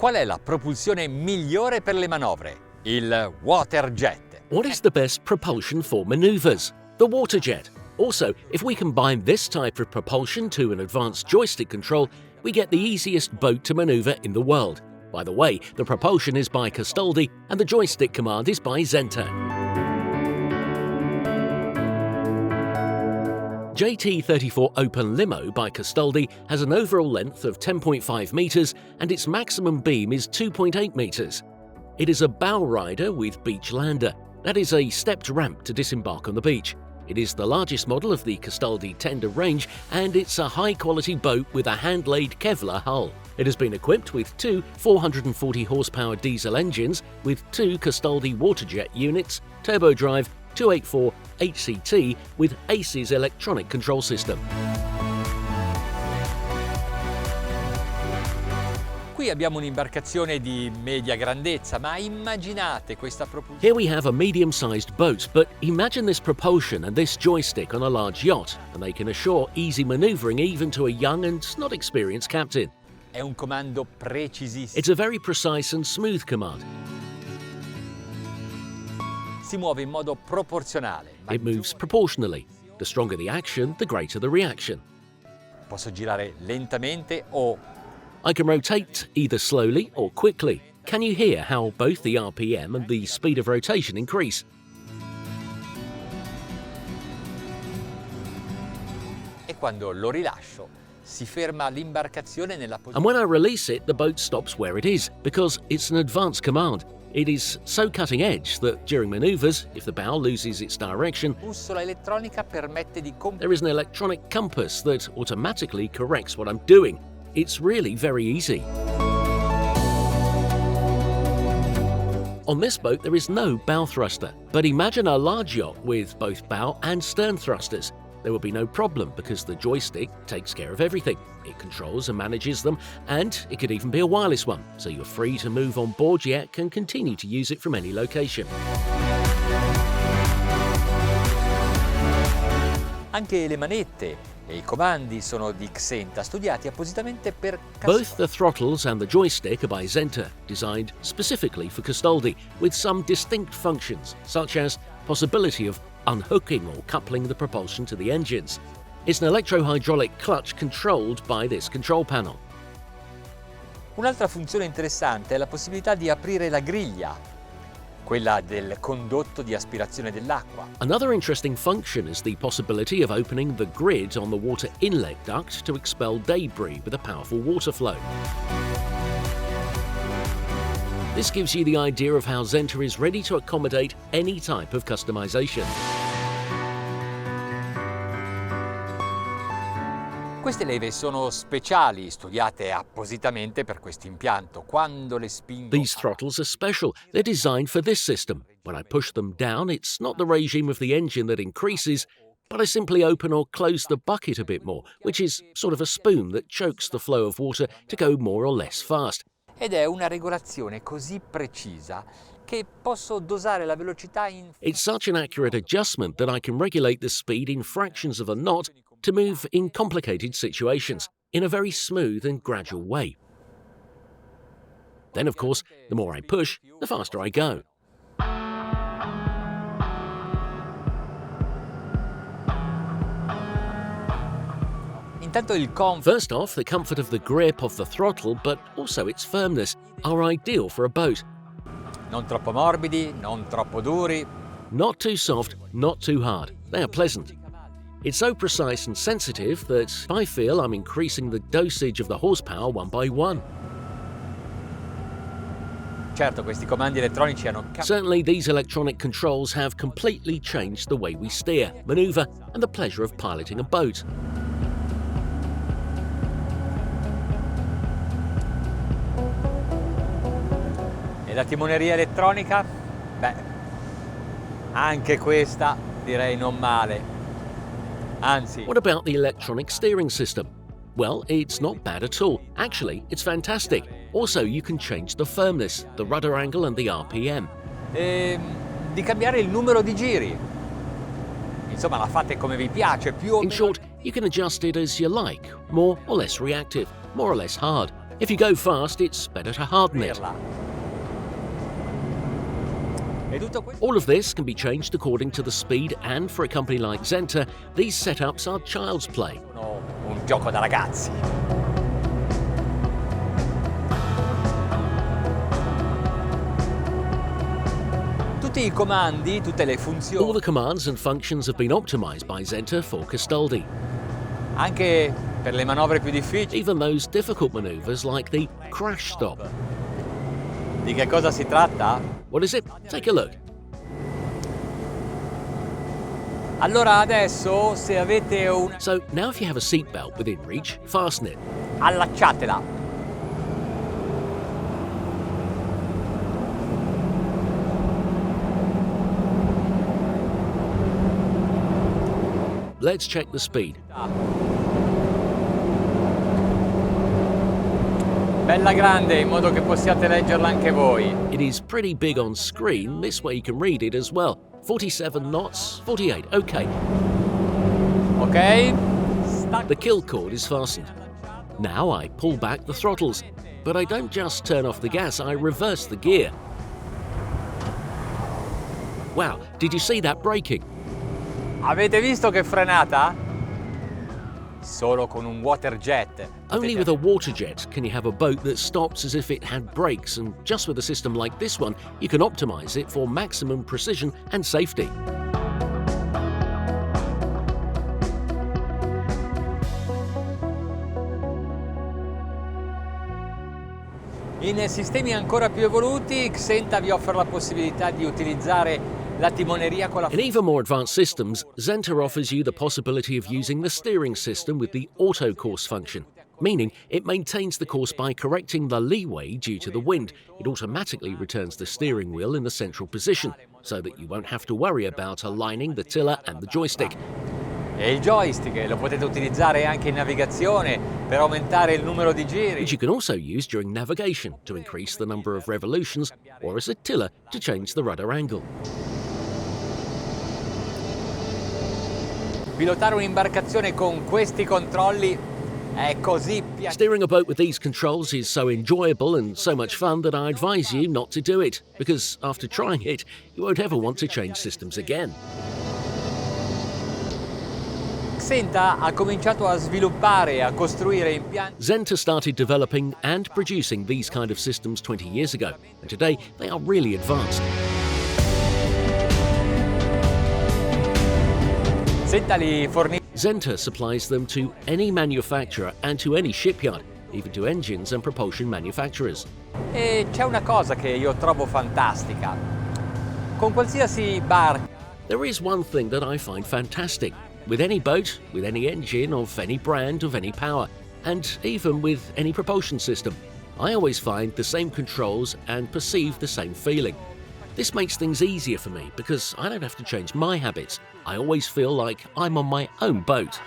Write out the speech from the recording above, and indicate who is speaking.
Speaker 1: Qual è la propulsione migliore per le manovre? Il water jet.
Speaker 2: What is the best propulsion for maneuvers? The water jet. Also, if we combine this type of propulsion to an advanced joystick control, we get the easiest boat to maneuver in the world. By the way, the propulsion is by Castaldi and the joystick command is by XENTA. JT34 Open Limo by Castaldi has an overall length of 10.5 metres and its maximum beam is 2.8 metres. It is a bow rider with beach lander. That is a stepped ramp to disembark on the beach. It is the largest model of the Castaldi tender range and it's a high-quality boat with a hand-laid Kevlar hull. It has been equipped with two 440 horsepower diesel engines with two Castaldi waterjet units, turbodrive, 284 HCT with ACE's electronic control system.
Speaker 1: Qui abbiamo un'imbarcazione di media grandezza, ma immaginate questa propulsione.
Speaker 2: Here we have a medium-sized boat, but imagine this propulsion and this joystick on a large yacht, and they can assure easy maneuvering even to a young and not experienced captain.
Speaker 1: È un comando precisissimo.
Speaker 2: It's a very precise and smooth command.
Speaker 1: Si muove in modo proporzionale.
Speaker 2: It moves proportionally. The stronger the action, the greater the reaction.
Speaker 1: Posso girare lentamente o
Speaker 2: I can rotate either slowly or quickly. Can you hear how both the RPM and the speed of rotation increase?
Speaker 1: e quando lo rilascio si ferma l'imbarcazione nella
Speaker 2: And
Speaker 1: posizione.
Speaker 2: when I release it, the boat stops where it is, because it's an advanced command. It is so cutting edge that during maneuvers, if the bow loses its direction,
Speaker 1: La bussola elettronica permette di
Speaker 2: there is an electronic compass that automatically corrects what I'm doing. It's really very easy. On this boat, there is no bow thruster, but imagine a large yacht with both bow and stern thrusters. There will be no problem because the joystick takes care of everything. It controls and manages them, and it could even be a wireless one, so you're free to move on board yet can continue to use it from any location.
Speaker 1: Anche le manette e i comandi sono di XENTA, studiati appositamente per
Speaker 2: Both the throttles and the joystick are by XENTA, designed specifically for Castaldi, with some distinct functions, such as possibility of unhooking or coupling the propulsion to the engines. It's an electro-hydraulic clutch controlled by this control panel.
Speaker 1: Un'altra funzione interessante è la possibilità di aprire la griglia, quella del condotto di aspirazione dell'acqua.
Speaker 2: Another interesting function is the possibility of opening the grid on the water inlet duct to expel debris with a powerful water flow. This gives you the idea of how XENTA is ready to accommodate any type of customization.
Speaker 1: Queste leve sono speciali, studiate appositamente per questo impianto. Quando le spingo...
Speaker 2: These throttles are special. They're designed for this system. When I push them down, it's not the regime of the engine that increases, but I simply open or close the bucket a bit more, which is sort of a spoon that chokes the flow of water to go more or less fast.
Speaker 1: Ed è una regolazione così precisa che posso dosare la velocità in...
Speaker 2: It's such an accurate adjustment that I can regulate the speed in fractions of a knot to move in complicated situations in a very smooth and gradual way. Then, of course, the more I push, the faster I go.
Speaker 1: Intanto il comfort
Speaker 2: First off, the comfort of the grip of the throttle, but also its firmness, are ideal for a boat.
Speaker 1: non troppo morbidi, non troppo duri.
Speaker 2: Not too soft, not too hard. They are pleasant. It's so precise and sensitive that I feel I'm increasing the dosage of the horsepower one by one.
Speaker 1: Certo, questi comandi elettronici hanno
Speaker 2: Certainly, these electronic controls have completely changed the way we steer, maneuver, and the pleasure of piloting a boat.
Speaker 1: E la timoneria elettronica? Beh, anche questa direi non male. Anzi,
Speaker 2: What about the electronic steering system? Well, it's not bad at all. Actually, it's fantastic. Also, you can change the firmness, the rudder angle and the RPM.
Speaker 1: di cambiare il numero di giri. Insomma, la fate come vi piace, più o
Speaker 2: In
Speaker 1: meno.
Speaker 2: short, you can adjust it as you like, more or less reactive, more or less hard. If you go fast, it's better to harden it. All of this can be changed according to the speed, and for a company like XENTA, these setups are child's play.
Speaker 1: Un gioco da ragazzi. Tutti I comandi, tutte le
Speaker 2: All
Speaker 1: funzioni,
Speaker 2: the commands and functions have been optimized by XENTA for Castaldi.
Speaker 1: anche per le manovre più difficili.
Speaker 2: Even those difficult maneuvers like the crash stop.
Speaker 1: Di che cosa si tratta?
Speaker 2: What is it? Take a look.
Speaker 1: Allora adesso, se avete un...
Speaker 2: So now if you have a seatbelt within reach, fasten it.
Speaker 1: allacciatela.
Speaker 2: Let's check the speed.
Speaker 1: Bella grande, in modo che possiate leggerla anche voi.
Speaker 2: It is pretty big on screen, this way you can read it as well. 47 knots, 48, okay.
Speaker 1: Ok?
Speaker 2: The kill cord is fastened. Now I pull back the throttles, but I don't just turn off the gas, I reverse the gear. Wow, did you see that braking?
Speaker 1: Avete visto che frenata? Solo con un water jet.
Speaker 2: Only with a water jet can you have a boat that stops as if it had brakes, and just with a system like this one, you can optimize it for maximum precision and safety.
Speaker 1: In sistemi ancora più evoluti, XENTA vi offre la possibilità di utilizzare la timoneria con la...
Speaker 2: In even more advanced systems, XENTA offers you the possibility of using the steering system with the auto course function, meaning it maintains the course by correcting the leeway due to the wind. It automatically returns the steering wheel in the central position, so that you won't have to worry about aligning the tiller and the joystick.
Speaker 1: E il joystick lo potete utilizzare anche in navigazione per aumentare il numero di giri.
Speaker 2: Which you can also use during navigation to increase the number of revolutions, or as a tiller to change the rudder angle.
Speaker 1: Pilotare un'imbarcazione con questi controlli è così piacevole.
Speaker 2: Steering a boat with these controls is so enjoyable and so much fun that I advise you not to do it, because after trying it, you won't ever want to change systems again.
Speaker 1: XENTA ha cominciato a sviluppare e a costruire impianti.
Speaker 2: XENTA started developing and producing these kind of systems 20 years ago, and today they are really advanced.
Speaker 1: XENTA li fornisce
Speaker 2: XENTA supplies them to any manufacturer and to any shipyard, even to engines and propulsion manufacturers.
Speaker 1: e c'è una cosa che io trovo fantastica. Con qualsiasi barca
Speaker 2: There is one thing that I find fantastic. With any boat, with any engine of any brand, of any power, and even with any propulsion system, I always find the same controls and perceive the same feeling. This makes things easier for me because I don't have to change my habits. I always feel like I'm on my own boat.